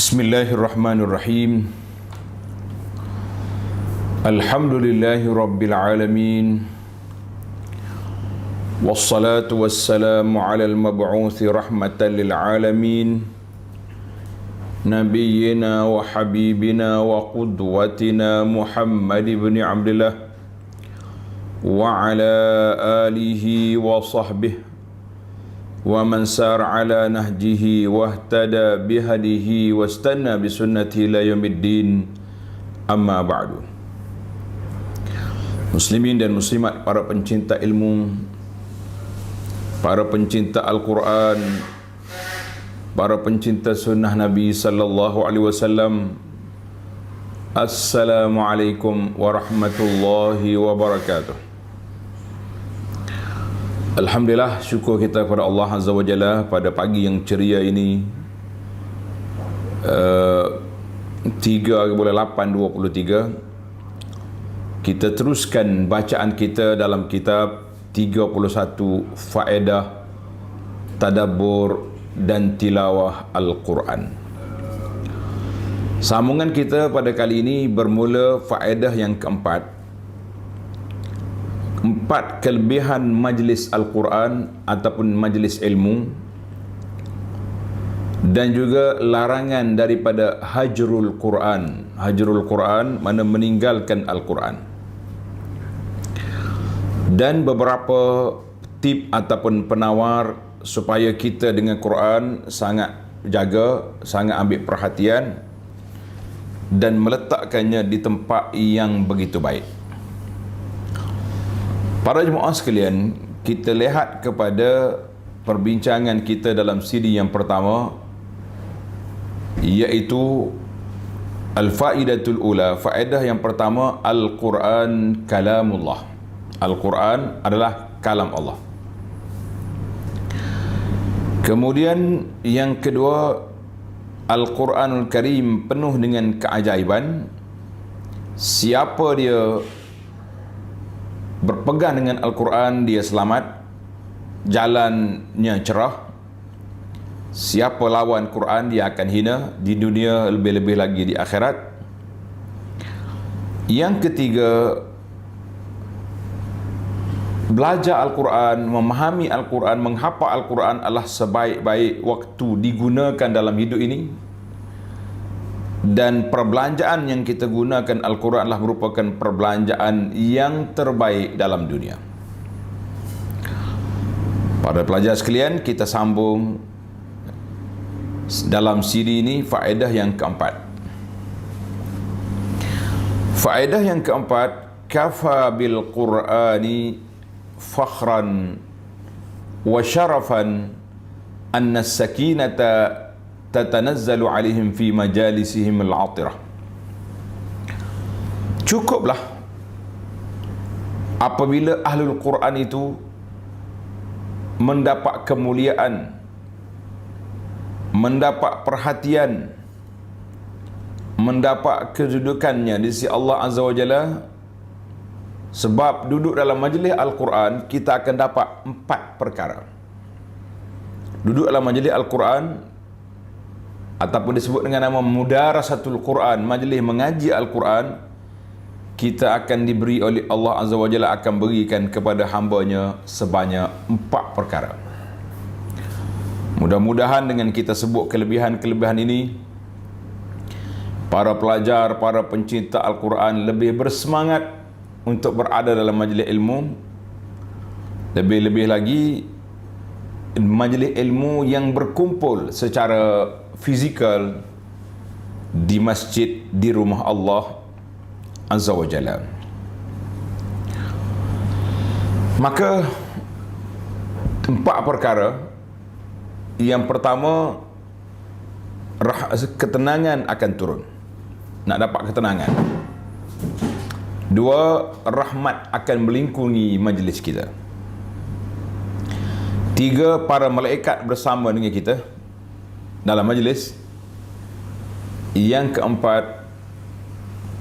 Bismillahirrahmanirrahim. Alhamdulillahi Rabbil Alamin. Wassalatu wassalamu ala al-mab'uthi rahmatan lil alamin, Nabiyyina wa habibina wa qudwatina Muhammad ibn Abdullah wa ala alihi wa sahbihi wa man sar ala nahjihi wahtada bihadihi wastanna bisunnati ila yaumiddin, amma ba'du. Muslimin dan muslimat, para pencinta ilmu, para pencinta Al-Quran, para pencinta sunnah Nabi sallallahu alaihi wasallam, Assalamualaikum warahmatullahi wabarakatuh. Alhamdulillah, syukur kita kepada Allah Azza wa Jalla pada pagi yang ceria ini, 3/8/23. Kita teruskan bacaan kita dalam kitab 31 Faedah Tadabbur dan Tilawah Al-Quran. Sambungan kita pada kali ini bermula faedah yang keempat. 4 kelebihan majlis Al-Quran ataupun majlis ilmu, dan juga larangan daripada hajrul Quran. Hajrul Quran mana meninggalkan Al-Quran. Dan beberapa tip ataupun penawar supaya kita dengan Quran sangat jaga, sangat ambil perhatian dan meletakkannya di tempat yang begitu baik. Para jemaah sekalian, kita lihat kepada perbincangan kita dalam CD yang pertama, iaitu Al-Faidatul Ula. Faedah yang pertama, Al-Quran Kalamullah. Al-Quran adalah kalam Allah. Kemudian yang kedua, Al-Quranul Karim penuh dengan keajaiban. Siapa dia berpegang dengan Al-Quran, dia selamat, jalannya cerah. Siapa lawan Quran, dia akan hina di dunia, lebih-lebih lagi di akhirat. Yang ketiga, belajar Al-Quran, memahami Al-Quran, menghafal Al-Quran adalah sebaik-baik waktu digunakan dalam hidup ini. Dan perbelanjaan yang kita gunakan Al-Quran adalah merupakan perbelanjaan yang terbaik dalam dunia. Para pelajar sekalian, kita sambung dalam CD ini faedah yang keempat. Faedah yang keempat, kafa bil Qur'ani fakhran wa syarafan anna sakinata tatanazzalu alaihim fi majalisihim al-atirah. Cukuplah apabila ahlul Quran itu mendapat kemuliaan, mendapat perhatian, mendapat kedudukannya di sisi Allah Azza wa Jalla. Sebab duduk dalam majlis Al-Quran, kita akan dapat 4 perkara. Duduk dalam majlis Al-Quran ataupun disebut dengan nama Mudarasatul Quran, majlis mengaji Al-Quran, kita akan diberi oleh Allah Azza wa Jalla, akan berikan kepada hambanya sebanyak 4 perkara. Mudah-mudahan dengan kita sebut kelebihan-kelebihan ini, para pelajar, para pencinta Al-Quran lebih bersemangat untuk berada dalam majlis ilmu. Lebih-lebih lagi majlis ilmu yang berkumpul secara fizikal di masjid, di rumah Allah Azza wa Jalla. Maka 4 perkara. Yang pertama, ketenangan akan turun. Nak dapat ketenangan. 2, rahmat akan melingkungi majlis kita. 3, para malaikat bersama dengan kita dalam majlis. Yang keempat,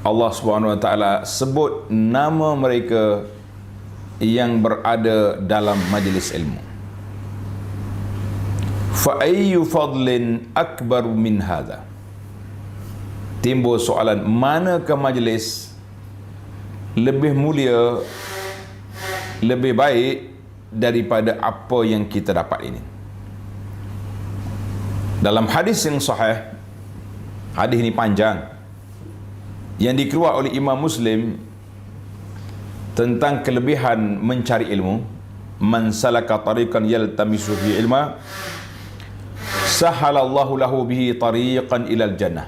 Allah Subhanahu Wa Taala sebut nama mereka yang berada dalam majlis ilmu. Fa ayyu fadlin akbar min hadha. timbul soalan, manakah majlis lebih mulia, lebih baik daripada apa yang kita dapat ini. Dalam hadis yang sahih, hadis ini panjang, yang dikeluarkan oleh Imam Muslim tentang kelebihan mencari ilmu. Man salaka tariqan yaltamisu fi ilma sahalallahu lahu bihi tariqan ilal jannah.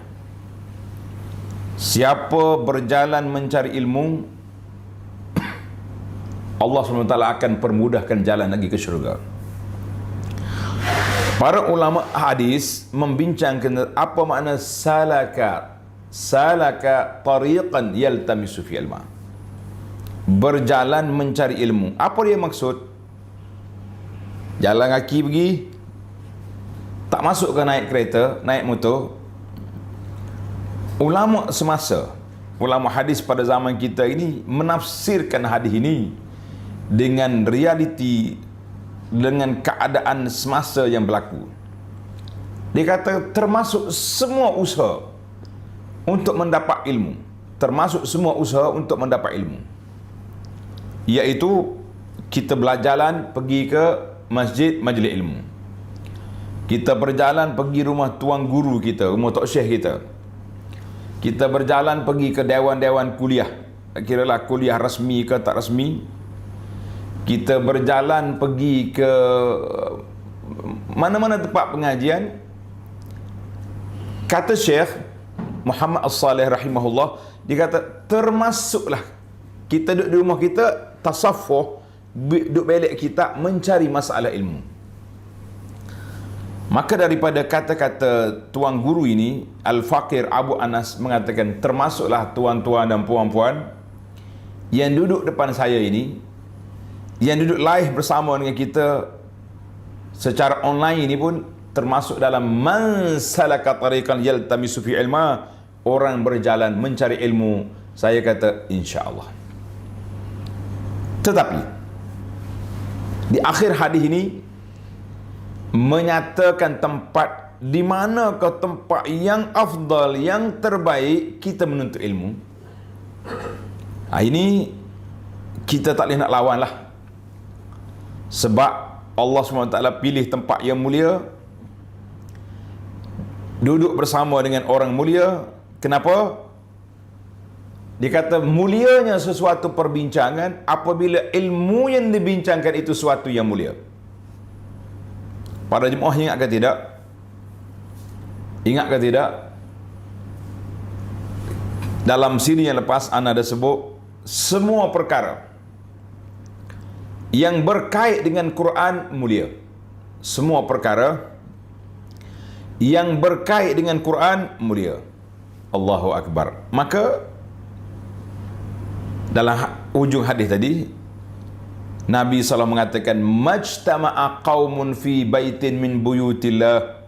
Siapa berjalan mencari ilmu, Allah SWT akan permudahkan jalan lagi ke syurga. Para ulama hadis membincangkan apa makna salaka tariqan yaltamisu fi ilma. Berjalan mencari ilmu. Apa dia maksud? Jalan kaki pergi, tak masuk ke naik kereta, naik motor. Ulama semasa, ulama hadis pada zaman kita ini menafsirkan hadis ini dengan realiti, dengan keadaan semasa yang berlaku. Dia kata termasuk semua usaha untuk mendapat ilmu, termasuk semua usaha untuk mendapat ilmu, iaitu kita berjalan pergi ke masjid majlis ilmu, kita berjalan pergi rumah tuan guru kita, rumah tok syekh kita, kita berjalan pergi ke dewan-dewan kuliah, kiralah kuliah rasmi ke tak rasmi, kita berjalan pergi ke mana-mana tempat pengajian. Kata Syekh Muhammad As-Salih rahimahullah, dia kata termasuklah kita duduk di rumah kita tasaffuh, duduk belik kita mencari masalah ilmu. Maka daripada kata-kata tuan guru ini, Al-Faqir Abu Anas mengatakan termasuklah tuan-tuan dan puan-puan yang duduk depan saya ini, yang duduk live bersama dengan kita secara online ini pun termasuk dalam man salaka tariqan yaltamisu fi ilma, orang berjalan mencari ilmu. Saya kata insya-Allah. Tetapi di akhir hadis ini menyatakan tempat di manakah tempat yang afdal, yang terbaik kita menuntut ilmu. Ini kita tak boleh nak lawan lah. Sebab Allah SWT pilih tempat yang mulia, duduk bersama dengan orang mulia. Kenapa? Dia kata mulianya sesuatu perbincangan apabila ilmu yang dibincangkan itu sesuatu yang mulia. Para jemaah ingat ke tidak? Ingat ke tidak? Dalam sini yang lepas ana ada sebut semua perkara yang berkait dengan Quran mulia. Semua perkara yang berkait dengan Quran mulia. Allahu Akbar. Maka dalam ujung hadis tadi Nabi SAW mengatakan majtama'a qaumun fi baitin min buyutillah,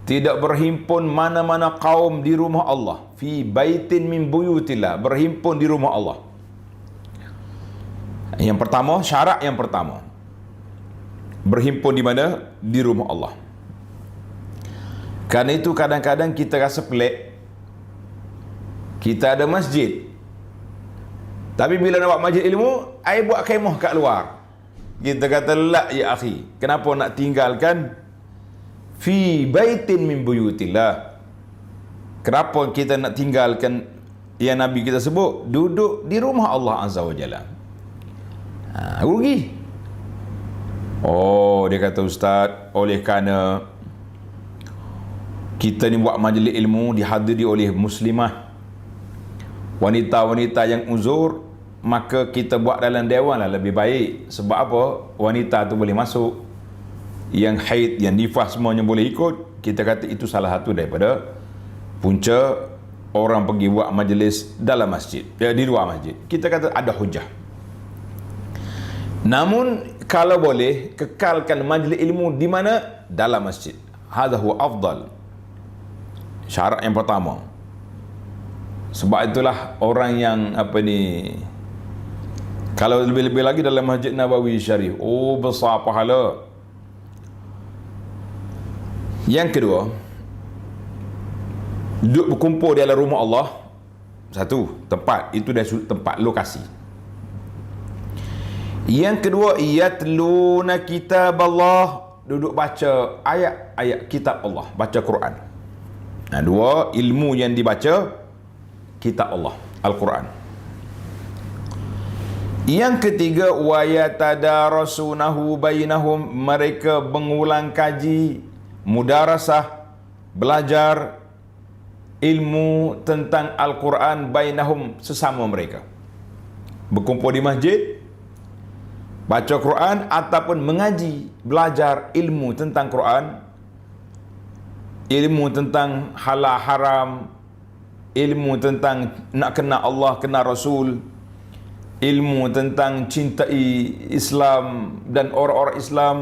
tidak berhimpun mana-mana kaum di rumah Allah, fi baitin min buyutillah, berhimpun di rumah Allah. Yang pertama, syarat yang pertama, berhimpun di mana? Di rumah Allah. Karena itu kadang-kadang kita rasa pelik, kita ada masjid, tapi bila nak buat majlis ilmu, ai buat kemah kat luar. Kita kata la ya akhi, kenapa nak tinggalkan fi baitin min buyutillah? Kenapa kita nak tinggalkan yang Nabi kita sebut duduk di rumah Allah Azza wa Jalla? Rugi. Oh, dia kata ustaz, oleh kerana kita ni buat majlis ilmu dihadiri oleh muslimah, wanita-wanita yang uzur, maka kita buat dalam dewan lah lebih baik. Sebab apa? Wanita tu boleh masuk, yang haid, yang nifas semuanya boleh ikut. Kita kata itu salah satu daripada punca orang pergi buat majlis dalam masjid, di luar masjid. Kita kata ada hujah. Namun kalau boleh, kekalkan majlis ilmu di mana? Dalam masjid. Hadha huwa afdal. Syarat yang pertama. Sebab itulah orang yang kalau lebih-lebih lagi dalam Masjid Nabawi Syarif, oh besar pahala. Yang kedua, Duduk berkumpul di dalam rumah Allah, satu tempat, itu dah tempat lokasi. Yang kedua, yatluna kitab Allah, duduk baca ayat-ayat kitab Allah, baca Quran. Nah, dua ilmu yang dibaca, kitab Allah, Al-Quran. Yang ketiga, wa yatadarasunahu bainahum, mereka mengulang kaji, mudarasah, belajar ilmu tentang Al-Quran bainahum, sesama mereka. Berkumpul di masjid, baca Quran ataupun mengaji, belajar ilmu tentang Quran, ilmu tentang halal haram, ilmu tentang nak kenal Allah, kenal Rasul, ilmu tentang cintai Islam dan orang-orang Islam,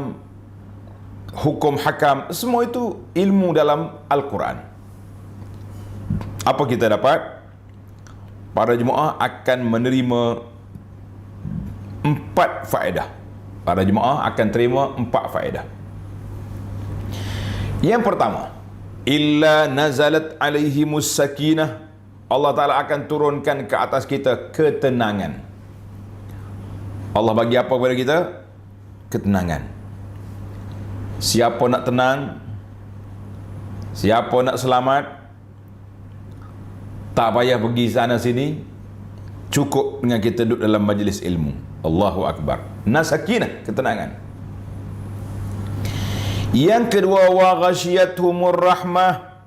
hukum hakam, semua itu ilmu dalam Al-Quran. Apa kita dapat? Para jemaah akan menerima 4 faedah. Para jemaah akan terima 4 faedah. Yang pertama, illa nazalat alaihimus sakinah, Allah Ta'ala akan turunkan ke atas kita ketenangan. Allah bagi apa kepada kita? Ketenangan. Siapa nak tenang, siapa nak selamat, tak payah pergi sana sini, cukup dengan kita duduk dalam majlis ilmu. Allahu Akbar. Sakinah, ketenangan. Yang kedua, wa ghasyiathumur rahmah,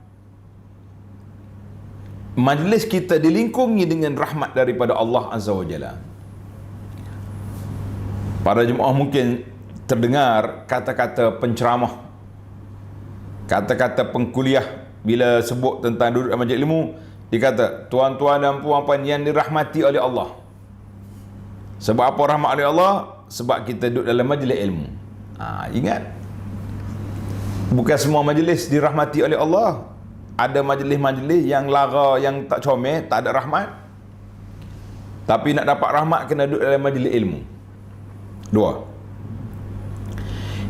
majlis kita dilingkungi dengan rahmat daripada Allah Azza wa Jalla. Para jemaah mungkin terdengar kata-kata penceramah, kata-kata pengkuliah bila sebut tentang duduk dalam majlis ilmu, dia kata, tuan-tuan dan puan-puan yang dirahmati oleh Allah. Sebab apa rahmat oleh Allah? Sebab kita duduk dalam majlis ilmu. Ingat, bukan semua majlis dirahmati oleh Allah. Ada majlis-majlis yang lara, yang tak comel, tak ada rahmat. Tapi nak dapat rahmat kena duduk dalam majlis ilmu. 2.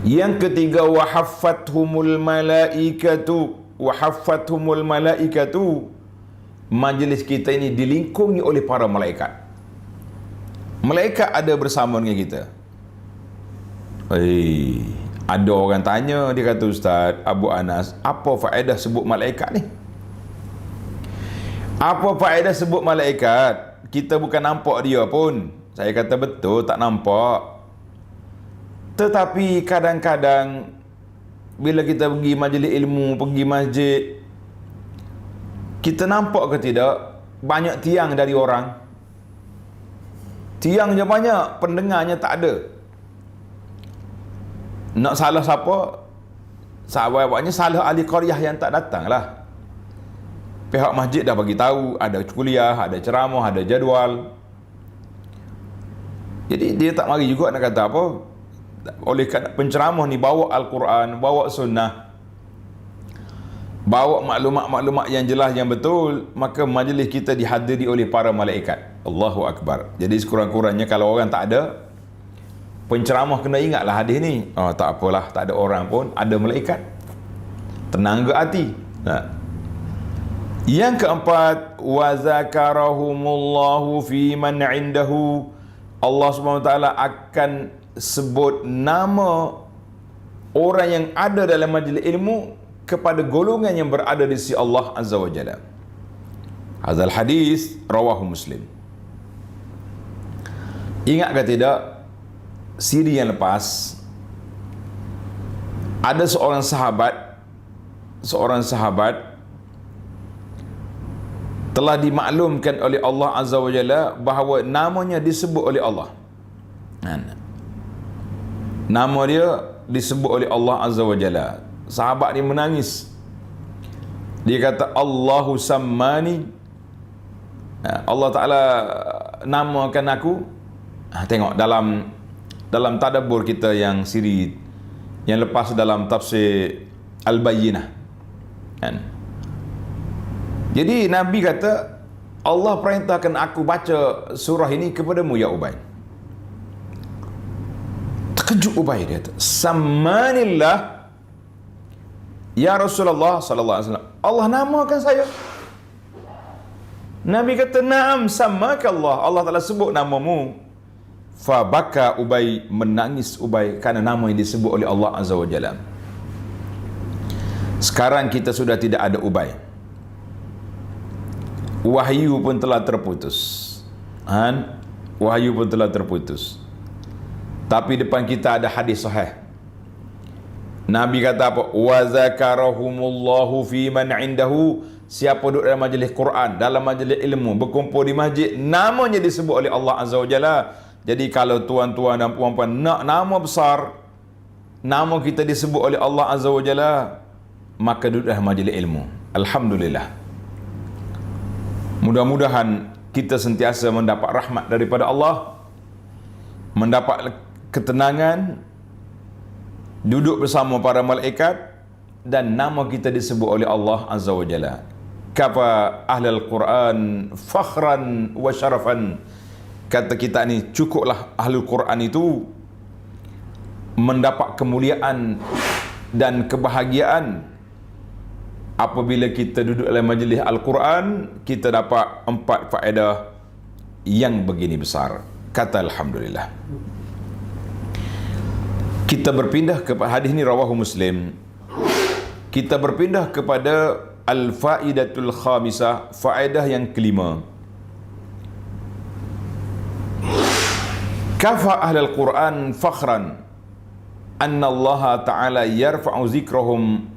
Yang ketiga, wahaffathumul malaikatu, wahaffathumul malaikatu, majlis kita ini dilingkungi oleh para malaikat. Malaikat ada bersama dengan kita. Ada orang tanya, dia kata, Ustaz Abu Anas, apa faedah sebut malaikat ni? Apa faedah sebut malaikat? Kita bukan nampak dia pun. Saya kata betul, tak nampak. Tetapi kadang-kadang bila kita pergi majlis ilmu, pergi masjid, kita nampak ke tidak banyak tiang dari orang. Tiangnya banyak, pendengarnya tak ada. Nak salah siapa? Sahabat-sahabatnya salah ahli qaryah yang tak datang lah. Pihak masjid dah bagi tahu, ada kuliah, ada ceramah, ada jadual. Jadi dia tak mari juga nak kata apa. Oleh kerana penceramah ni bawa Al-Quran, bawa sunnah, bawa maklumat-maklumat yang jelas, yang betul, maka majlis kita dihadiri oleh para malaikat. Allahu Akbar. Jadi sekurang-kurangnya kalau orang tak ada, penceramah kena ingatlah hadis ni. Tak apalah, tak ada orang pun, ada malaikat. Tenang ke hati. Yang keempat, wa zakarahumullahu fi man indahu, Allah SWT akan sebut nama orang yang ada dalam majlis ilmu kepada golongan yang berada di sisi Allah Azza wa Jalla. Hadzal hadis rawahu Muslim. Ingat ke tidak, siri yang lepas ada seorang sahabat telah dimaklumkan oleh Allah Azza wa Jalla bahawa namanya disebut oleh Allah. Nama dia disebut oleh Allah Azza wa Jalla. Sahabat ni menangis. Dia kata, Allahu sammani, Allah Ta'ala namakan aku. Tengok dalam tadabbur kita yang siri yang lepas dalam tafsir Al-Bayyinah. Jadi Nabi kata, Allah perintahkan aku baca surah ini kepadamu ya Ubay. Terkejut Ubay, dia kata, Sammanillah ya Rasulullah sallallahu alaihi wasallam, Allah namakan saya. Nabi kata, "Na'am, samaka Allah." Allah Ta'ala sebut namamu. Fabaka Ubay, menangis Ubay kerana nama yang disebut oleh Allah Azza wa Jalla. Sekarang kita sudah tidak ada Ubay. Wahyu pun telah terputus. Wahyu pun telah terputus. Tapi depan kita ada hadis sahih. Nabi kata apa? Wa zakarahumullahu fi man indahu. Siapa duduk dalam majlis Quran, dalam majlis ilmu, berkumpul di masjid, namanya disebut oleh Allah Azza wa Jalla. Jadi kalau tuan-tuan dan puan-puan nak nama besar, nama kita disebut oleh Allah Azza wa Jalla, maka duduk dalam majlis ilmu. Alhamdulillah. Mudah-mudahan kita sentiasa mendapat rahmat daripada Allah, mendapat ketenangan, duduk bersama para malaikat, dan nama kita disebut oleh Allah Azza wa Jalla. Kafa ahlul Quran fakhran wa syarafan. Kata kita ni, cukuplah ahlul Quran itu mendapat kemuliaan dan kebahagiaan apabila kita duduk dalam majlis Al-Quran. Kita dapat 4 faedah yang begini besar. Kata Alhamdulillah. Kita berpindah kepada hadis ni rawahu Muslim. Kita berpindah kepada al-faidatul khamisah, faedah yang kelima. Kafa ahlul Quran fakhran anna Allah Ta'ala yarfa'u zikrahum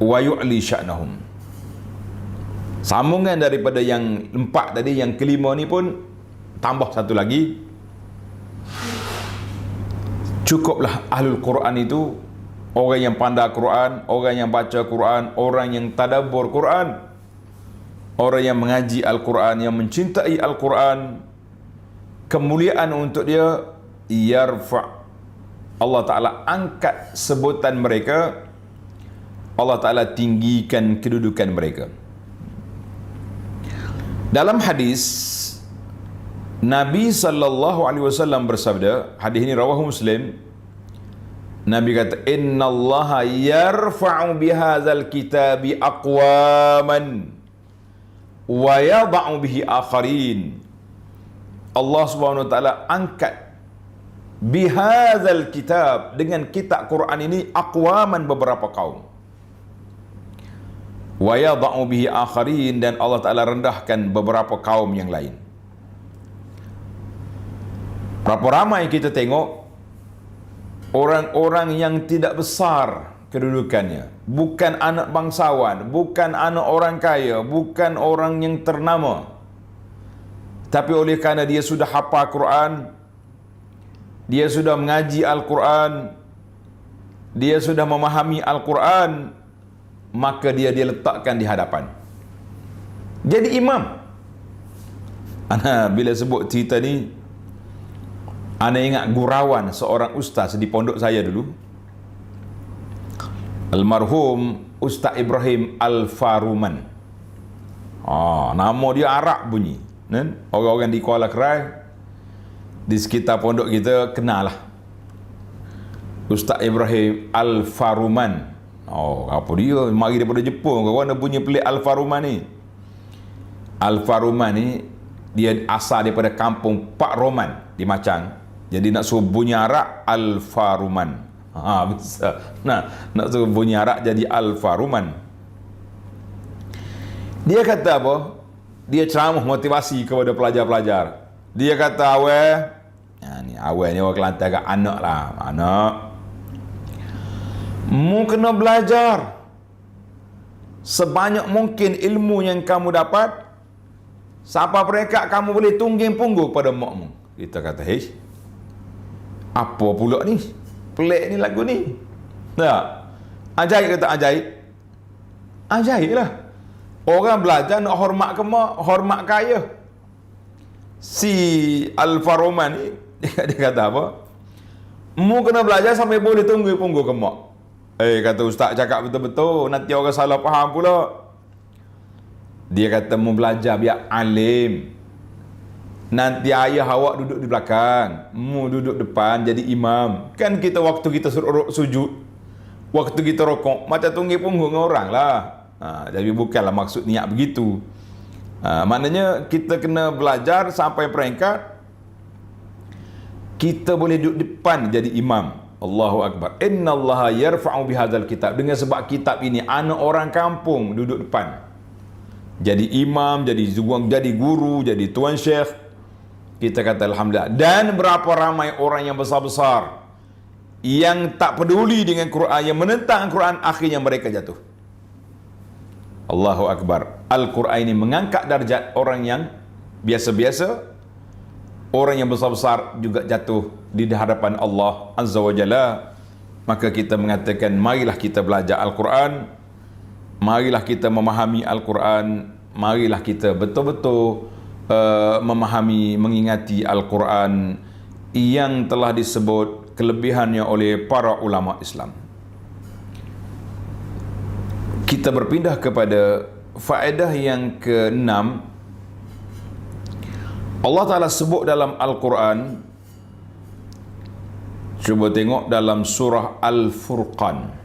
wa yu'li sya'nahum. Sambungan daripada yang 4 tadi, yang kelima ni pun tambah satu lagi. Cukuplah ahlul Quran itu orang yang pandai Quran, orang yang baca Quran, orang yang tadabbur Quran, orang yang mengaji Al-Quran, yang mencintai Al-Quran. Kemuliaan untuk dia, yarfa', Allah Ta'ala angkat sebutan mereka, Allah Ta'ala tinggikan kedudukan mereka. Dalam hadis, Nabi sallallahu alaihi wasallam bersabda, hadis ini rawahu Muslim. Nabi kata, "Innallaha yarfa'u bihadzal kitabi aqwaman wa yada'u bihi akharin." Allah Subhanahu wa taala angkat bihadzal kitab, dengan kitab Quran ini, aqwaman, beberapa kaum. Wa yada'u bihi akharin, dan Allah Ta'ala rendahkan beberapa kaum yang lain. Berapa ramai kita tengok orang-orang yang tidak besar kedudukannya, bukan anak bangsawan, bukan anak orang kaya, bukan orang yang ternama, tapi oleh kerana dia sudah hafal Quran, dia sudah mengaji Al-Quran, dia sudah memahami Al-Quran, maka dia letakkan di hadapan, jadi imam. Ana bila sebut cerita ni, ana ingat gurauan seorang ustaz di pondok saya dulu, almarhum Ustaz Ibrahim Al-Faruman. Nama dia Arab bunyi, kan? Orang-orang di Kuala Kerai, di sekitar pondok kita kenal lah Ustaz Ibrahim Al-Faruman. Apa dia? Mari daripada Jepun. Korang punya pelik Al-Faruman ni. Al-Faruman ni, dia asal daripada kampung Pak Roman di Macang. Jadi nak suruh bunyi Arab, Al-Faruman. Bisa. Nak suruh bunyi Arab jadi Al-Faruman. Dia kata apa? Dia ceramah motivasi kepada pelajar-pelajar. Dia kata, awal ni orang Kelantan kat anak lah. Anak, mu kena belajar sebanyak mungkin ilmu yang kamu dapat. Siapa perekat kamu boleh tungging punggung pada makmu. Kita kata, apa pula ni? Pelik ni lagu ni. Tak? Ajaib ke tak ajaib? Ajaib lah. Orang belajar nak hormat ke mak, hormat kaya. Si Al-Faruman ni, dia kata apa? Mu kena belajar sampai boleh tunggu punggung ke mak. Kata ustaz cakap betul-betul, nanti orang salah faham pula. Dia kata, mu belajar biar alim. Nanti ayah awak duduk di belakang, mu duduk depan jadi imam. Kan kita waktu kita sujud, waktu kita rokok, macam tunggih punggung orang lah. Jadi bukanlah maksud niat begitu. Maknanya kita kena belajar sampai peringkat kita boleh duduk depan jadi imam. Allahu Akbar. Innallaha yarfa'u bihadzal kitab. Dengan sebab kitab ini, anak orang kampung duduk depan. Jadi imam, jadi guru, jadi tuan syekh. Kita kata alhamdulillah. Dan berapa ramai orang yang besar-besar yang tak peduli dengan Quran, yang menentang Quran, akhirnya mereka jatuh. Allahu Akbar. Al-Quran ini mengangkat darjat orang yang biasa-biasa, orang yang besar-besar juga jatuh di hadapan Allah Azza wa Jalla. Maka kita mengatakan, marilah kita belajar Al-Quran, marilah kita memahami Al-Quran, marilah kita betul-betul memahami, mengingati Al-Quran yang telah disebut kelebihannya oleh para ulama Islam. Kita berpindah kepada faedah yang ke-6. Allah Ta'ala sebut dalam Al-Quran, cuba tengok dalam surah Al-Furqan.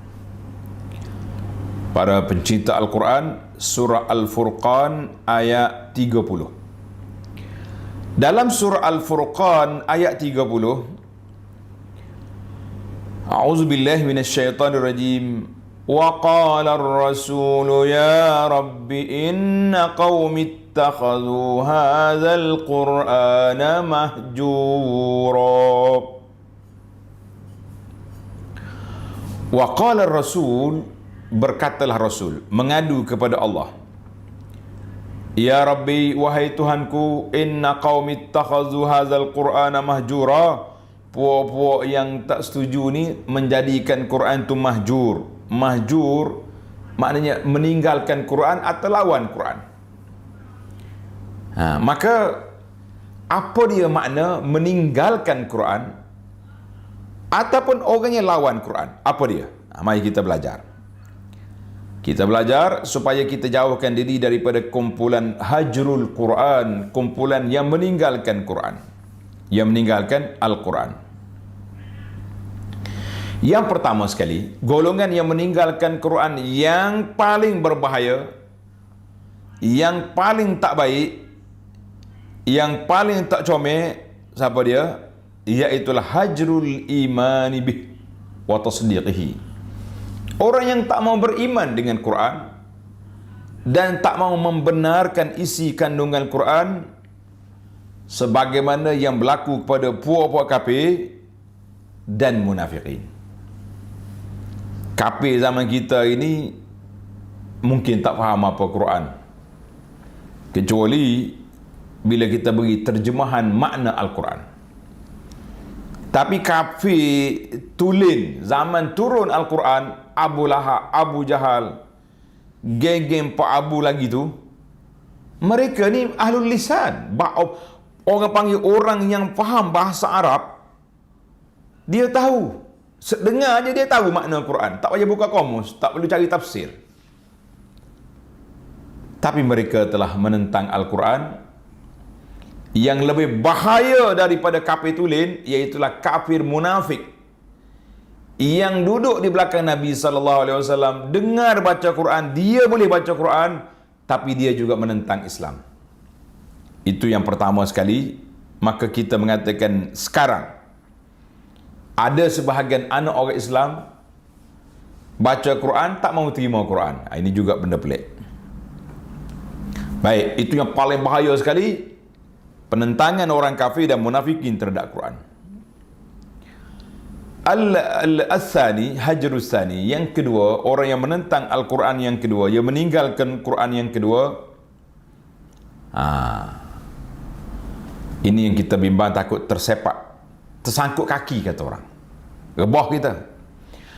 Para pencinta Al-Quran, surah Al-Furqan ayat 30. Dalam surah Al-Furqan ayat 30, A'udzubillahi minasyaitanirrajim. Wa qala ar-rasul ya rabbi inna qaumi ittakhadhu hadzal qur'ana mahjura. Wa qala ar-rasul, berkatalah Rasul, mengadu kepada Allah. Ya Rabbi, wahai Tuhanku, inna qaumi ittakhadhu hadzal qur'ana mahjura. Puak-puak yang tak setuju ni menjadikan Quran tu mahjur. Mahjur maknanya meninggalkan Quran atau lawan Quran. Maka apa dia makna meninggalkan Quran ataupun orang yang lawan Quran? Apa dia? Mari kita belajar. Kita belajar supaya kita jauhkan diri daripada kumpulan hajrul Quran, kumpulan yang meninggalkan Quran, yang meninggalkan Al-Quran. Yang pertama sekali, golongan yang meninggalkan Quran yang paling berbahaya, yang paling tak baik, yang paling tak comel, siapa dia? Iaitulah hajrul imani bih wa tasdiqihi. Orang yang tak mau beriman dengan Quran dan tak mau membenarkan isi kandungan Quran, sebagaimana yang berlaku kepada puak-puak kafir dan munafikin. Kafir zaman kita ini mungkin tak faham apa Quran, kecuali bila kita beri terjemahan makna Al-Quran. Tapi kafir tulen zaman turun Al-Quran, Abu Lahab, Abu Jahal, geng-geng Pak Abu lagi tu, mereka ni ahlul lisan. Orang panggil orang yang faham bahasa Arab, dia tahu. Dengar aja dia tahu makna Al-Quran. Tak payah buka kamus, tak perlu cari tafsir. Tapi mereka telah menentang Al-Quran. Yang lebih bahaya daripada kafir tulen, iaitulah kafir munafik yang duduk di belakang Nabi SAW, dengar baca Quran, dia boleh baca Quran, tapi dia juga menentang Islam. Itu yang pertama sekali. Maka kita mengatakan sekarang ada sebahagian anak orang Islam baca Quran, tak mau terima Quran. Ini juga benda pelik. Baik, itu yang paling bahaya sekali, penentangan orang kafir dan munafikin terhadap Quran. Al-Thani, hajrus thani, yang kedua, orang yang menentang Al-Quran yang kedua, yang meninggalkan Quran yang kedua. Ini yang kita bimbang, takut tersepak, tersangkut kaki, kata orang. Rebah kita.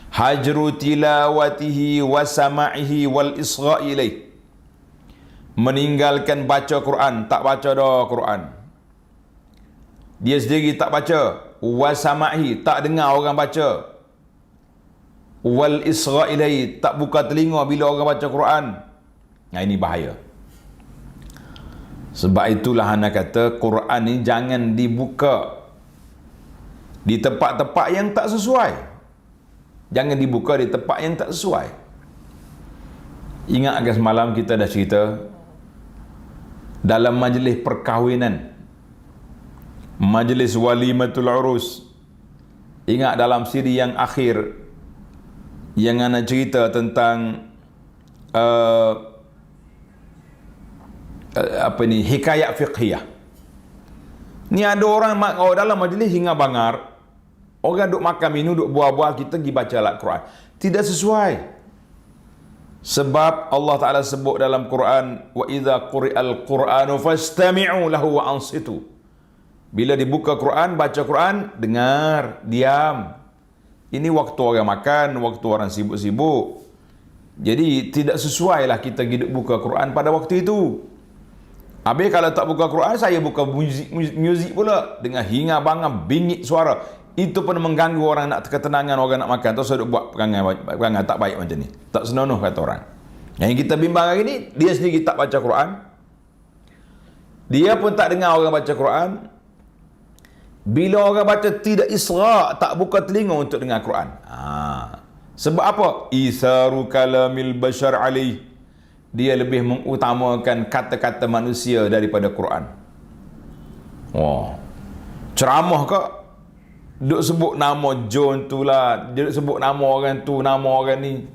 Hajru tilawatihi wa sama'ihi wal isgha'i ilaih. Meninggalkan baca Quran, tak baca dah Quran. Dia sendiri tak baca. Wa sama'ihi, tak dengar orang baca. Wal isgha'i ilaih, tak buka telinga bila orang baca Quran. Ini bahaya. Sebab itulah anak kata Quran ni jangan dibuka di tempat-tempat yang tak sesuai. Jangan dibuka di tempat yang tak sesuai. Ingat agak semalam kita dah cerita dalam majlis perkahwinan, majlis walimatul urus. Ingat dalam siri yang akhir yang ana cerita tentang hikayat fiqhiyah. Ni ada orang dalam majlis hingga bangar. Orang duk makan minum, duk buah-buah, kita pergi baca Al-Quran. Tidak sesuai. Sebab Allah Ta'ala sebut dalam Quran, wa idza quri'al Qur'anu fastami'u lahu wa ansitu. Bila dibuka Quran, baca Quran, dengar, diam. Ini waktu orang makan, waktu orang sibuk-sibuk. Jadi tidak sesuai lah kita hidup buka Quran pada waktu itu. Habis kalau tak buka Quran, saya buka muzik pula. Dengan hingga bangang, bingit suara. Itu pun mengganggu orang nak ketenangan, orang nak makan. Terus dia buat perangai tak baik macam ni. Tak senonoh kata orang. Yang kita bimbang hari ni, dia sendiri tak baca Quran. Dia pun tak dengar orang baca Quran. Bila orang baca tidak isra', tak buka telinga untuk dengar Quran. Sebab apa? Isaru kalamil bashar alaih. Dia lebih mengutamakan kata-kata manusia daripada Quran. Ceramah ke? Duk sebut nama John tu lah, dia duk sebut nama orang tu, nama orang ni.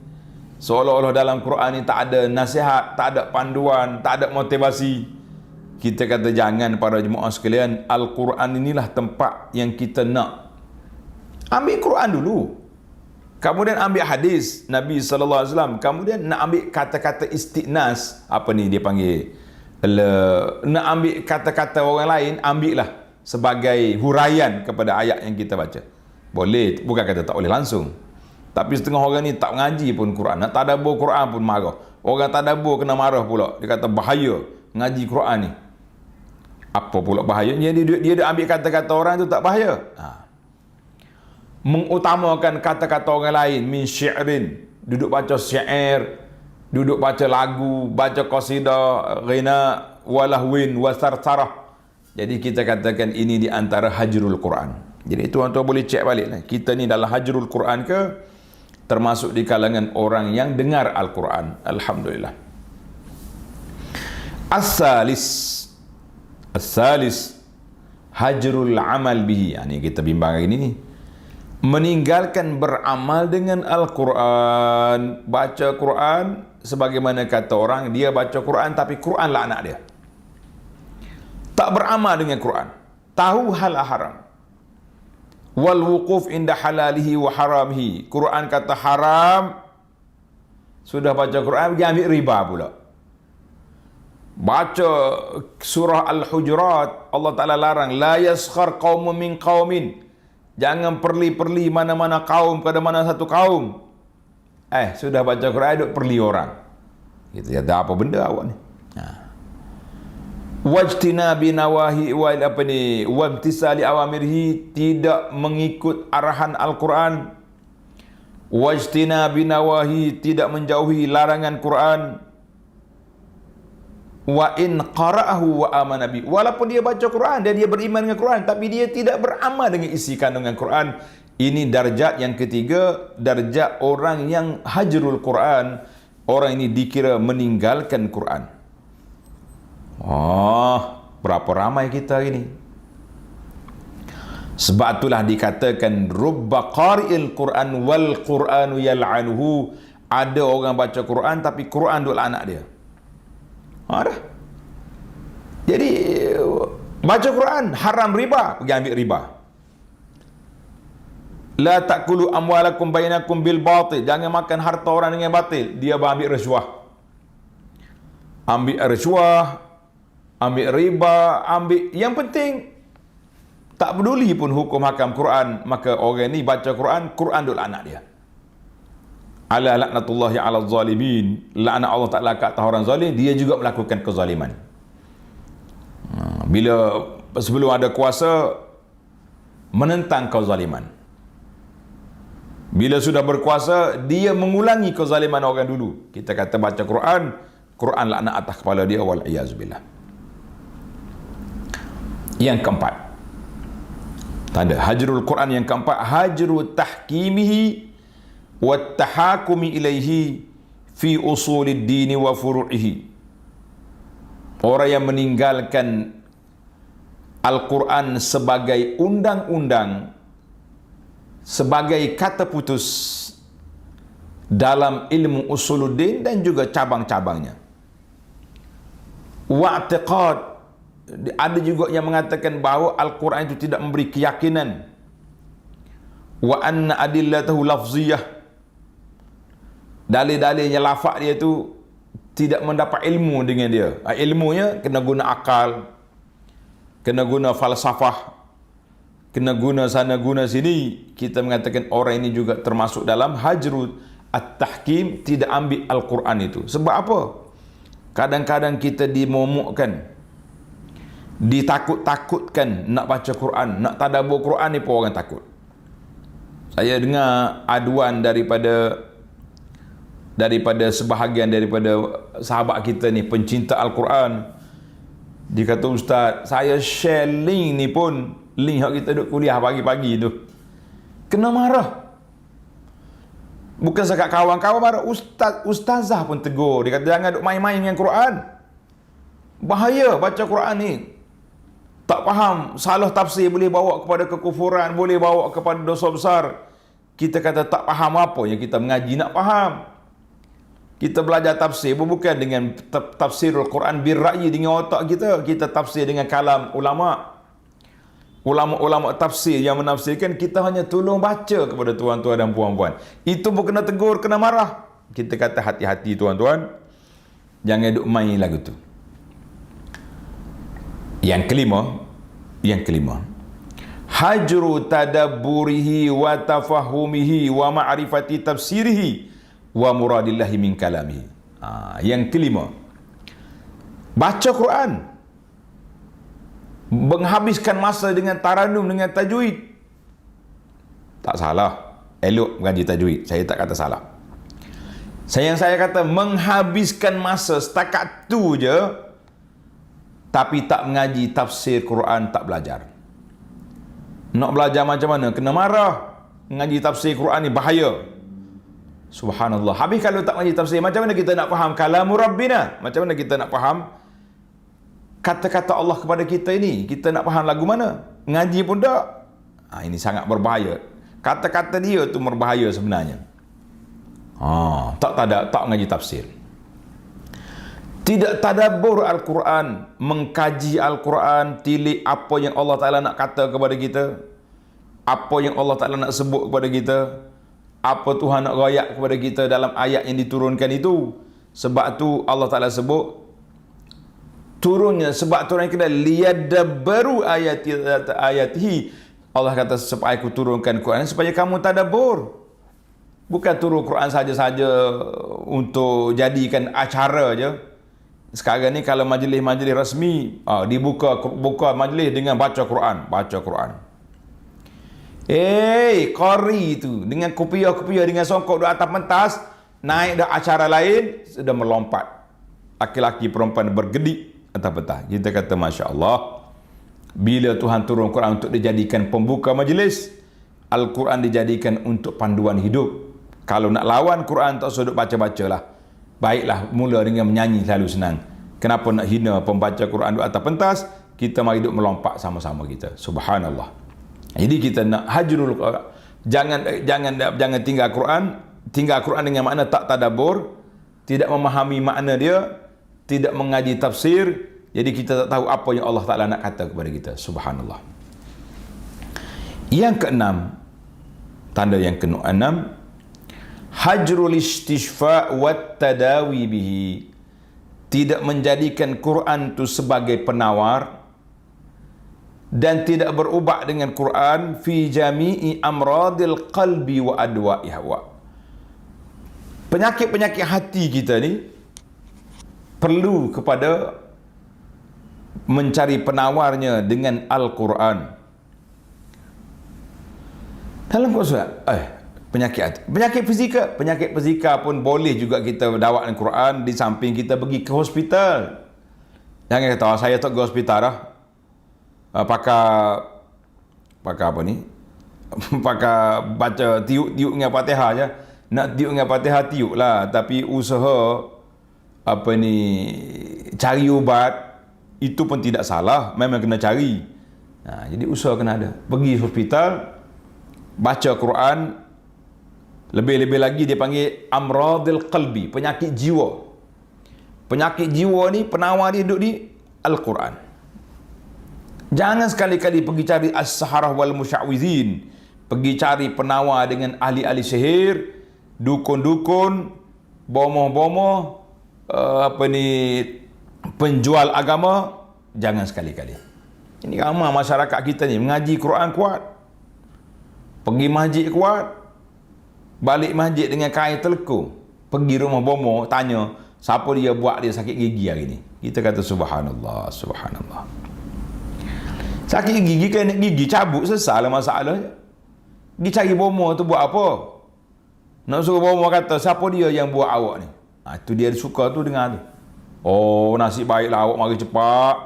Seolah-olah dalam Quran ni tak ada nasihat, tak ada panduan, tak ada motivasi. Kita kata jangan para jemaah sekalian, Al-Quran inilah tempat yang kita nak. Ambil Quran dulu. Kemudian ambil hadis Nabi SAW. Kemudian nak ambil kata-kata istiqnas. Apa ni dia panggil? Nak ambil kata-kata orang lain, ambil lah sebagai huraian kepada ayat yang kita baca. Boleh, bukan kata tak boleh langsung. Tapi setengah orang ni tak mengaji pun Quran. Nak tadabbur Quran pun marah. Orang tadabbur kena marah pula. Dia kata bahaya ngaji Quran ni. Apa pula bahayanya? Dia ambil kata-kata orang tu tak bahaya. Mengutamakan kata-kata orang lain, min syi'rin, duduk baca syair, duduk baca lagu, baca qasidah, ghina, walahwin, wasarsarah. Jadi kita katakan ini di antara hajrul Quran. Jadi tuan-tuan boleh cek balik lah. Kita ni dalam hajrul Quran ke? Termasuk di kalangan orang yang dengar Al-Quran. Alhamdulillah. As-salis hajrul amal bihi. Ini kita bimbang hari ini. Meninggalkan beramal dengan Al-Quran. Baca Quran, sebagaimana kata orang, dia baca Quran tapi Quran lah anak dia. Tak beramal dengan Quran. Tahu hal haram. Wal wuquf inda halalihi wa haramihi. Quran kata haram. Sudah baca Quran, dia ambil riba pula. Baca surah Al-Hujurat, Allah Ta'ala larang. La yaskhar qawmun min qawmin. Jangan perli-perli mana-mana kaum pada mana satu kaum. Sudah baca Quran, duk perli orang. Kita kata apa benda awak ni? Wajtina binawahi wabtisali awamirhi, tidak mengikut arahan Al-Quran. Wajtina binawahi, tidak menjauhi larangan Quran. Wa in qara'ahu wa amana bi, walaupun dia baca Quran dan dia beriman dengan Quran, tapi dia tidak beramal dengan isi kandungan Quran. Ini darjat yang ketiga, darjat orang yang hajrul Quran. Orang ini dikira meninggalkan Quran. Berapa ramai kita hari ini. Sebab itulah dikatakan rubba qari'il Quran wal Quranu yal'anuhu. Ada orang baca Quran tapi Quran duk anak dia. Dah. Jadi baca Quran haram riba, pergi ambil riba. La ta'kulu amwalakum bainakum bil batil. Jangan makan harta orang dengan batil. Dia ambil rasuah. Ambil rasuah, ambil riba, ambil, yang penting tak peduli pun hukum hakam Quran, maka orang ni baca Quran, Quran duk anak dia. Ala laknatullahi ala zalimin. Laknat Allah Ta'ala kat orang zalim, dia juga melakukan kezaliman. Bila sebelum ada kuasa, menentang kezaliman. Bila sudah berkuasa, dia mengulangi kezaliman orang dulu. Kita kata baca Quran, Quran laknat atas kepala dia, wal-iyazubillah. Yang keempat, tanda hajrul Quran yang keempat, hajru tahkimihi wa tahakumi ilaihi fi usulid dini wa furu'ihi. Orang yang meninggalkan Al-Quran sebagai undang-undang, sebagai kata putus dalam ilmu usuluddin dan juga cabang-cabangnya. Wa'tiqad, ada juga yang mengatakan bahawa Al-Quran itu tidak memberi keyakinan. Wa anna adillatahu lafziyah, dalil-dalilnya lafaz dia tu tidak mendapat ilmu dengan dia. Ilmunya kena guna akal, kena guna falsafah, kena guna sana guna sini. Kita mengatakan orang ini juga termasuk dalam hajrut at-tahkim, tidak ambil Al-Quran itu. Sebab apa? Kadang-kadang kita dimomokkan, ditakut-takutkan nak baca Quran, nak tadabbur Quran ni pun orang takut. Saya dengar aduan daripada sebahagian daripada sahabat kita ni, pencinta Al-Quran. Dia kata, "Ustaz, saya share link ni pun, link yang kita duduk kuliah pagi-pagi tu, kena marah. Bukan sekat kawan-kawan marah, ustazah pun tegur. Dia kata, jangan duk main-main dengan Quran. Bahaya baca Quran ni. Tak faham, salah tafsir boleh bawa kepada kekufuran, boleh bawa kepada dosa besar." Kita kata tak faham apa yang kita mengaji nak faham. Kita belajar tafsir bukan dengan tafsirul Quran birra'yi dengan otak kita. Kita tafsir dengan kalam ulama. Ulama-ulama tafsir yang menafsirkan, kita hanya tolong baca kepada tuan-tuan dan puan-puan. Itu pun kena tegur, kena marah. Kita kata hati-hati tuan-tuan, jangan duk main lagu tu. Yang kelima, hajru tadabburihi wa tafahumihi wa ma'rifati tafsirihi wa muradillahi min kalamihi. Yang kelima, baca Quran, menghabiskan masa dengan taranum, dengan tajwid. Tak salah, elok mengaji tajwid, saya tak kata salah. Saya kata menghabiskan masa setakat tu je, tapi tak mengaji tafsir Quran, tak belajar. Nak belajar macam mana? Kena marah. Mengaji tafsir Quran ni bahaya. Subhanallah. Habis kalau tak mengaji tafsir, macam mana kita nak faham kalamu Rabbina? Macam mana kita nak faham kata-kata Allah kepada kita ini? Kita nak faham lagu mana? Ngaji pun tak. Ini sangat berbahaya. Kata-kata dia tu berbahaya sebenarnya. Tak mengaji tafsir. Tidak tadabbur Al-Quran, mengkaji Al-Quran, tilik apa yang Allah Ta'ala nak kata kepada kita, apa yang Allah Ta'ala nak sebut kepada kita, apa Tuhan nak rayak kepada kita dalam ayat yang diturunkan itu. Sebab tu Allah Ta'ala sebut turunnya, sebab turun kita liyadabbaru ayatihi. Allah kata supaya aku turunkan Quran supaya kamu tadabbur. Bukan turun Quran saja-saja untuk jadikan acara je. Sekarang ni kalau majlis-majlis rasmi, dibuka majlis dengan baca Quran, qari tu dengan kopiah-kopiah, dengan songkok di atas pentas, naik dah acara lain, sudah melompat. Laki-laki perempuan bergedik atas pentas. Kita kata Masya Allah, bila Tuhan turun Quran untuk dijadikan pembuka majlis, Al-Quran dijadikan untuk panduan hidup. Kalau nak lawan Quran, tak usah duk baca-bacalah. Baiklah, mula dengan menyanyi selalu senang. Kenapa nak hina pembaca Quran di atas pentas? Kita mari duk melompat sama-sama kita. Subhanallah. Jadi kita nak hajrul Quran. Jangan tinggal Quran. Tinggal Quran dengan makna tak tadabbur, tidak memahami makna dia, tidak mengaji tafsir. Jadi kita tak tahu apa yang Allah Ta'ala nak kata kepada kita. Subhanallah. Yang keenam, tanda yang keenam, hajrul istishfa' wat tadawi bihi. Tidak menjadikan Quran itu sebagai penawar dan tidak berubat dengan Quran fi jami'i amradil qalbi wa adwa'iha. Penyakit-penyakit hati kita ni perlu kepada mencari penawarnya dengan Al-Quran. Dalam Quran, penyakit fizikal pun boleh juga kita dakwah dengan Quran di samping kita pergi ke hospital. Jangan kata saya tak ke hospital dah. Pakai apa ni? Pakai baca tiup dengan Fatihah je. Nak tiup dengan Fatihah tiup lah, tapi usaha cari ubat itu pun tidak salah, memang kena cari. Jadi usaha kena ada. Pergi hospital, baca Quran. Lebih-lebih lagi dia panggil amradil qalbi, penyakit jiwa. Penyakit jiwa ni penawar dia duduk di Al-Quran. Jangan sekali-kali pergi cari as-saharah wal musya'wizin, pergi cari penawar dengan ahli-ahli sihir, dukun-dukun, bomoh-bomoh, penjual agama. Jangan sekali-kali. Ini ramai masyarakat kita ni mengaji Quran kuat, pergi masjid kuat, balik masjid dengan kain telekung, pergi rumah bomoh tanya siapa dia buat dia sakit gigi hari ni. Kita kata subhanallah, subhanallah. Sakit gigi, kena gigi cabut, selesai lah masalahnya. Pergi cari bomoh tu buat apa? Nak suruh bomoh kata siapa dia yang buat awak ni. Itu dia suka tu dengar tu. Oh, nasib baiklah awak mari cepat.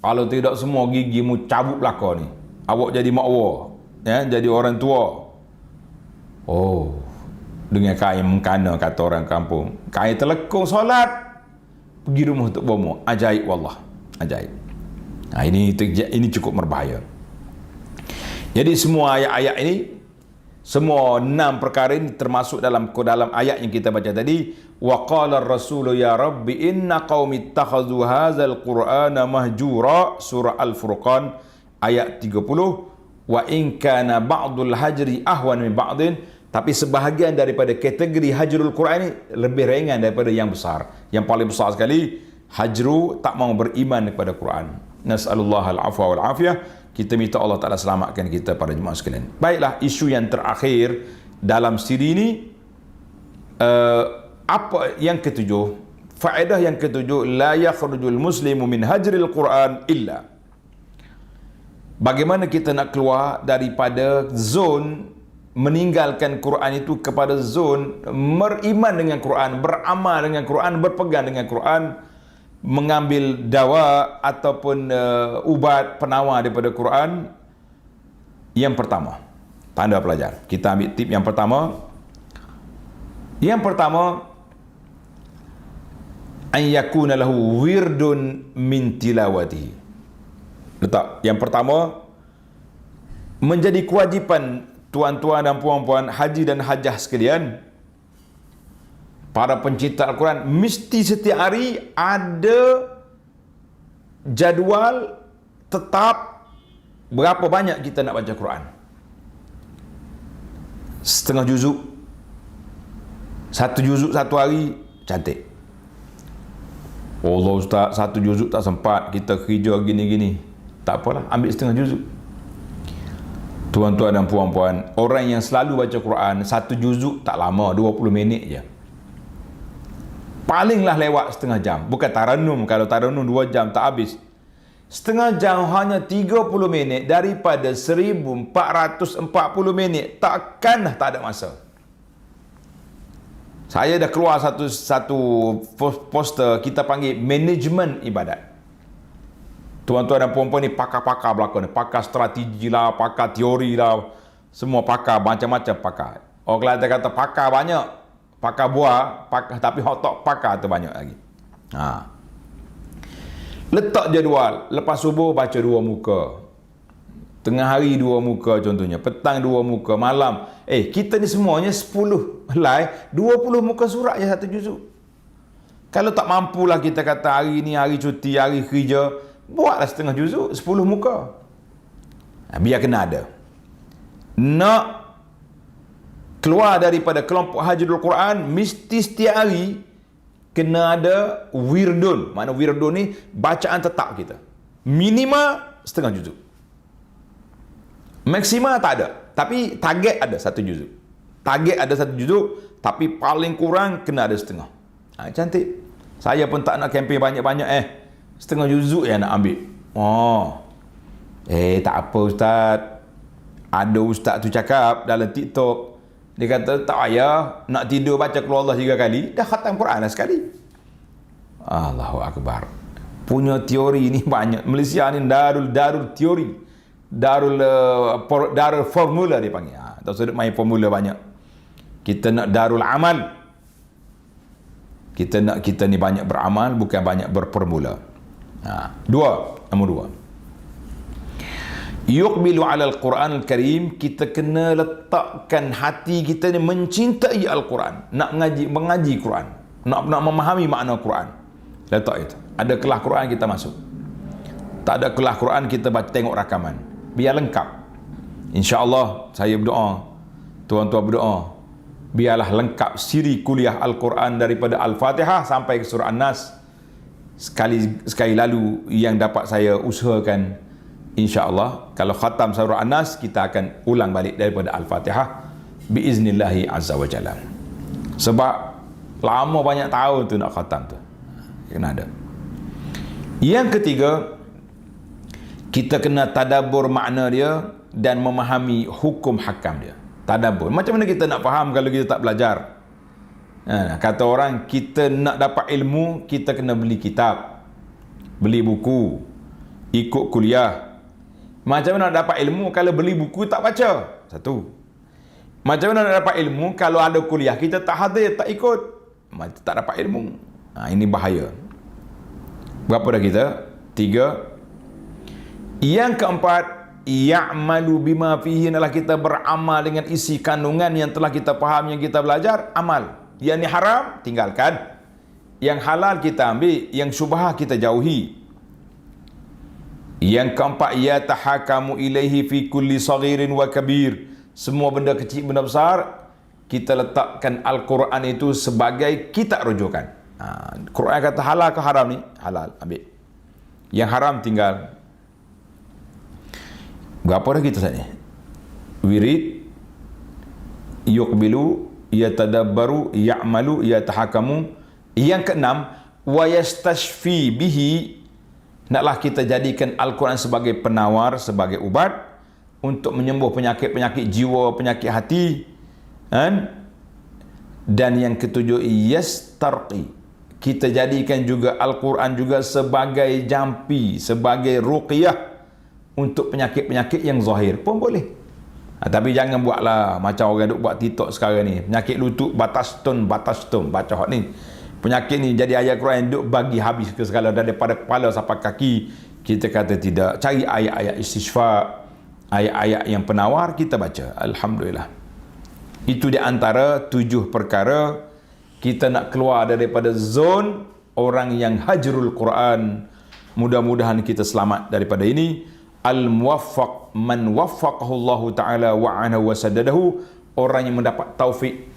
Kalau tidak semua gigimu cabut belakang ni. Awak jadi makwa, ya, jadi orang tua. Oh, dengan kain mengkana kata orang kampung. Kain telekung solat, pergi rumah untuk bomoh. Ajaib wallah, ajaib. Ini cukup berbahaya. Jadi semua ayat-ayat ini, semua 6 perkara ini termasuk dalam ayat yang kita baca tadi. Wa qala ar-rasulu ya rabbi inna qaumi ittakhadhu hadzal qur'ana mahjura, surah Al-Furqan ayat 30. Wa in kana ba'dul hajri ahwan min ba'din, tapi sebahagian daripada kategori hajrul Quran ini lebih ringan daripada yang besar. Yang paling besar sekali hajru, tak mau beriman kepada Quran. Nas'alullah al-afwa wal afiyah. Kita minta Allah Ta'ala selamatkan kita pada jemaah sekalian. Baiklah, isu yang terakhir dalam siri ini, apa yang ketujuh, faedah yang ketujuh, la yakhrujul muslimu min hajril Quran illa. Bagaimana kita nak keluar daripada zon meninggalkan Quran itu kepada zon beriman dengan Quran, beramal dengan Quran, berpegang dengan Quran, mengambil dawa ataupun ubat penawar daripada Quran. Yang pertama, tanda pelajar, kita ambil tip yang pertama. Yang pertama, an yakuna lahu wirdun min tilawatihi. Letak yang pertama, menjadi kewajipan tuan-tuan dan puan-puan haji dan hajah sekalian, para pencinta Al-Quran, mesti setiap hari ada jadual tetap berapa banyak kita nak baca Quran. Setengah juzuk, 1 juzuk satu hari, cantik. Allah Ustaz, 1 juzuk tak sempat, kita kerja gini-gini. Tak apalah, ambil setengah juzuk. Tuan-tuan dan puan-puan, orang yang selalu baca Quran, 1 juzuk tak lama, 20 minit je. Palinglah lewat setengah jam. Bukan taranum, kalau taranum 2 jam tak habis. Setengah jam hanya 30 minit daripada 1440 minit. Takkanlah tak ada masa. Saya dah keluar satu poster, kita panggil manajemen ibadat. Tuan-tuan dan puan-puan ni pakar-pakar belakang ni. Pakar strategi lah, pakar teori lah. Semua pakar, macam-macam pakar. Orang Kelantan kata pakar banyak. Pakar buah, tapi hot pakar tu banyak lagi. Letak jadual. Lepas subuh baca 2 muka. Tengah hari 2 muka contohnya. Petang 2 muka. Malam. Kita ni semuanya 10 helai. 20 muka surat je 1 juzuk. Kalau tak mampulah kita kata hari ni hari cuti, hari kerja, buatlah setengah juzuk, 10 muka. Biar kena ada. Nak keluar daripada kelompok hajrul Quran, mesti setiap hari kena ada wirdun. Mana wirdun ni? Bacaan tetap kita. Minimal setengah juzuk. Maksimal tak ada. Tapi target ada 1 juzuk. Target ada 1 juzuk, tapi paling kurang kena ada setengah. Cantik. Saya pun tak nak kempen banyak-banyak. Setengah juzuk yang nak ambil. Tak apa Ustaz. Ada Ustaz tu cakap dalam TikTok. Dia kata tak payah nak tidur baca Qul Allah 3 kali, dah khatam Quran dah sekali. Allahu Akbar. Punya teori ni banyak. Malaysia ni darul teori. Darul formula dia panggil. Tak usah main formula banyak. Kita nak darul amal. Kita nak kita ni banyak beramal, bukan banyak berformula. Nombor dua. Yuqbilu 'ala al-Quran al-Karim, kita kena letakkan hati kita ni mencintai Al-Quran, nak mengaji Quran, nak memahami makna Quran. Letak itu. Ada kelas Quran kita masuk. Tak ada kelas Quran kita baca tengok rakaman. Biar lengkap. Insya-Allah saya berdoa, tuan-tuan berdoa, biarlah lengkap siri kuliah Al-Quran daripada Al-Fatihah sampai ke surah An-Nas. Sekali lalu yang dapat saya usahakan, insya-Allah kalau khatam surah An-Nas kita akan ulang balik daripada Al-Fatihah biiznillahi azza wa jalla. Sebab lama banyak tahun tu nak khatam tu. Kena ada. Yang ketiga, kita kena tadabbur makna dia dan memahami hukum hakam dia. Tadabbur. Macam mana kita nak faham kalau kita tak belajar? Kata orang, kita nak dapat ilmu, kita kena beli kitab, beli buku, ikut kuliah. Macam mana nak dapat ilmu kalau beli buku tak baca? Satu. Macam mana nak dapat ilmu kalau ada kuliah kita tak hadir, tak ikut? Tak dapat ilmu. Ini bahaya. Berapa dah kita? 3. Yang keempat, ya'malu bima fihi, adalah kita beramal dengan isi kandungan yang telah kita faham, yang kita belajar, amal. Yang ni haram, tinggalkan. Yang halal kita ambil, yang syubhah kita jauhi. Yang keempat, yatahakamu ilaihi fi kulli saghirin wa kabir. Semua benda kecil, benda besar, kita letakkan Al-Quran itu sebagai kitab rujukan. Quran kata halal ke haram ni? Halal, ambil. Yang haram tinggal. Berapa dah kita saat ni? Wirid, yuqbilu, yatadabbaru, ya'malu, yatahakamu. Yang keenam, wa yastashfi bihi, naklah kita jadikan Al-Quran sebagai penawar, sebagai ubat untuk menyembuh penyakit-penyakit jiwa, penyakit hati. Dan yang ketujuh, yastarqi, kita jadikan juga Al-Quran juga sebagai jampi, sebagai ruqyah untuk penyakit-penyakit yang zahir pun boleh. Tapi jangan buatlah macam orang duk buat TikTok sekarang ni. Penyakit lutut batas tun baca hak ni. Penyakit ni jadi ayat Quran duk bagi habis ke segala, daripada kepala sampai kaki. Kita kata tidak. Cari ayat-ayat istisfa, ayat-ayat yang penawar, kita baca. Alhamdulillah. Itu di antara 7 perkara kita nak keluar daripada zon orang yang hajrul Quran. Mudah-mudahan kita selamat daripada ini. Al-muwaffaq man waffaqahu Allah Ta'ala wa'anahu wa saddadahu. Orang yang mendapat taufik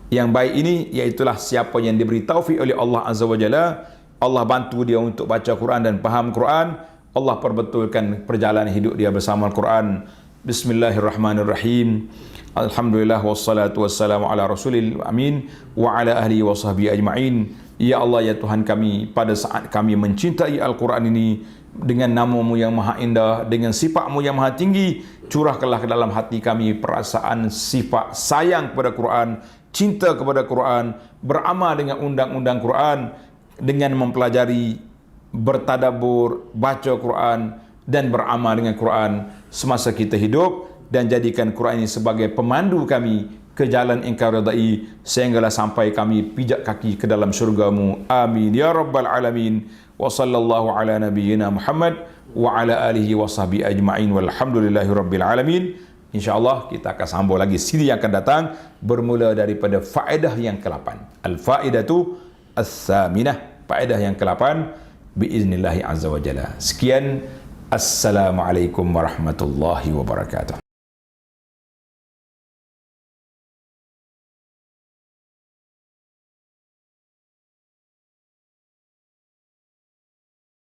yang baik ini, iaitulah siapa yang diberi taufik oleh Allah Azza wa Jalla. Allah bantu dia untuk baca Quran dan faham Quran. Allah perbetulkan perjalanan hidup dia bersama Al-Quran. Bismillahirrahmanirrahim. Alhamdulillah wassalatu wassalamu ala rasulil amin wa ala ahli wa sahbihi ajma'in. Ya Allah, ya Tuhan kami, pada saat kami mencintai Al-Quran ini dengan nama-Mu yang maha indah, dengan sifat-Mu yang maha tinggi, curahkanlah ke dalam hati kami perasaan sifat sayang kepada Quran, cinta kepada Quran, beramal dengan undang-undang Quran, dengan mempelajari, bertadabbur, baca Quran dan beramal dengan Quran semasa kita hidup, dan jadikan Quran ini sebagai pemandu kami ke jalan Engkau redai sehinggalah sampai kami pijak kaki ke dalam syurga-Mu. Amin ya rabbal alamin. Wa sallallahu ala nabiyyina Muhammad wa ala alihi wa sahbihi ajma'in walhamdulillahi rabbil alamin. InsyaAllah kita akan sambung lagi siri yang akan datang, bermula daripada faedah yang ke-8. Al-faedatu as-saminah, faedah yang ke-8 biiznillahi azza wa jalla. Sekian, assalamualaikum warahmatullahi wabarakatuh.